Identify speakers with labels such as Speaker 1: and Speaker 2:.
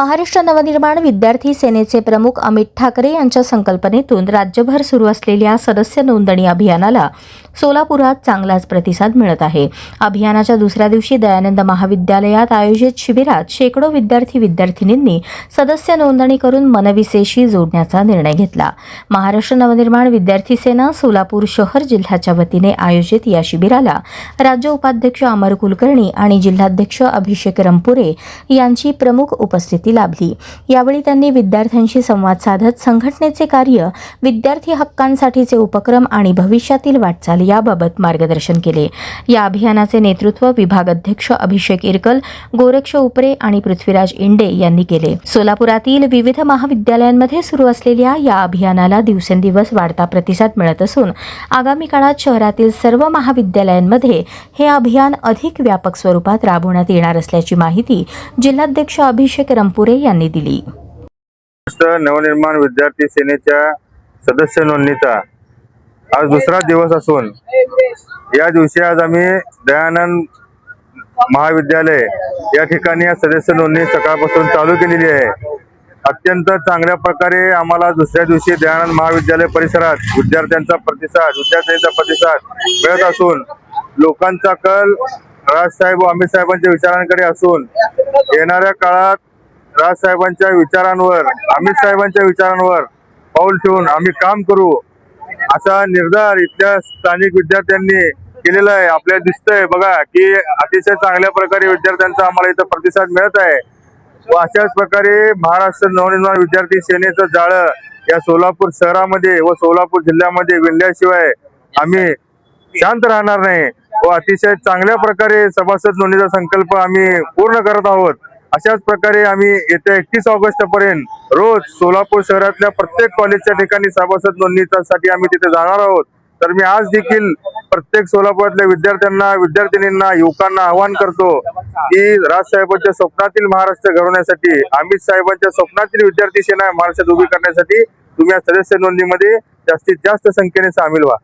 Speaker 1: महाराष्ट्र नवनिर्माण विद्यार्थी सेनेचे प्रमुख अमित ठाकरे यांच्या संकल्पनेतून राज्यभर सुरू असलेल्या सदस्य नोंदणी अभियानाला सोलापुरात चांगलाच प्रतिसाद मिळत आहे। अभियानाच्या दुसऱ्या दिवशी दयानंद महाविद्यालयात आयोजित शिबिरात शेकडो विद्यार्थी-विद्यार्थिनींनी सदस्य नोंदणी करून मनविसेशी जोडण्याचा निर्णय घेतला। महाराष्ट्र नवनिर्माण विद्यार्थी सेना सोलापूर शहर जिल्ह्याच्या वतीने आयोजित या शिबिराला राज्य उपाध्यक्ष अमर कुलकर्णी आणि जिल्हाध्यक्ष अभिषेक रंपुरे यांची प्रमुख उपस्थिती लाभली। यावेळी त्यांनी विद्यार्थ्यांशी संवाद साधत संघटनेचे कार्य, विद्यार्थी हक्कांसाठीचे उपक्रम आणि भविष्यातील वाटचाल याबाबत मार्गदर्शन केले। या अभियानाचे नेतृत्व विभाग अध्यक्ष अभिषेक इरकल, गोरक्ष उपरे आणि पृथ्वीराज इंडे यांनी केले। सोलापुरातील विविध महाविद्यालयांमध्ये सुरू असलेल्या या अभियानाला दिवसेंदिवस वाढता प्रतिसाद मिळत असून आगामी काळात शहरातील सर्व महाविद्यालयांमध्ये हे अभियान अधिक व्यापक स्वरूपात राबवण्यात येणार असल्याची माहिती जिल्हाध्यक्ष अभिषेक रंपुरे यांनी दिली।
Speaker 2: नवनिर्माण विद्यार्थी सेनेच्या सदस्य नोंदणीचा आज दुसरा दिवस असून या दिवशी आज आम्ही दयानंद महाविद्यालय या ठिकाणी सदस्य नोंदणी सकाळपासून चालू केलेली आहे। अत्यंत चांगल्या प्रकारे आम्हाला दुसऱ्या दिवशी दयानंद महाविद्यालय परिसरात विद्यार्थ्यांचा प्रतिसाद मिळत असून लोकांचा कल राजसाहेब व अमित साहेबांच्या विचारांकडे असून येणाऱ्या काळात राजसाहेबांच्या विचारांवर, अमित साहेबांच्या विचारांवर पाऊल ठेवून आम्ही काम करू असा निर्धार इथल्या स्थानिक विद्यार्थ्यांनी केलेला आहे। आपल्याला दिसतंय बघा की अतिशय चांगल्या प्रकारे विद्यार्थ्यांचा आम्हाला इथं प्रतिसाद मिळत आहे व अशाच प्रकारे महाराष्ट्र नवनिर्माण विद्यार्थी सेनेचं जाळं या सोलापूर शहरामध्ये व सोलापूर जिल्ह्यामध्ये विणल्याशिवाय आम्ही शांत राहणार नाही व अतिशय चांगल्या प्रकारे सभासद नोंदणीचा संकल्प आम्ही पूर्ण करत आहोत। अशाच प्रकारे आम्ही येत्या 31 ऑगस्ट पर्यंत रोज सोलापूर शहरातल्या प्रत्येक कॉलेजच्या ठिकाणी सभासद नोंदणीसाठी आम्ही तिथे जाणार आहोत। तर मी आज देखील प्रत्येक सोलापुरातल्या विद्यार्थ्यांना, विद्यार्थिनींना, युवकांना आवाहन करतो की राजसाहेबांच्या स्वप्नातील महाराष्ट्र घडवण्यासाठी, अमित साहेबांच्या स्वप्नातील विद्यार्थी सेना महाराष्ट्रात उभी करण्यासाठी तुम्ही या सदस्य नोंदणीमध्ये जास्तीत जास्त संख्येने सामील व्हा।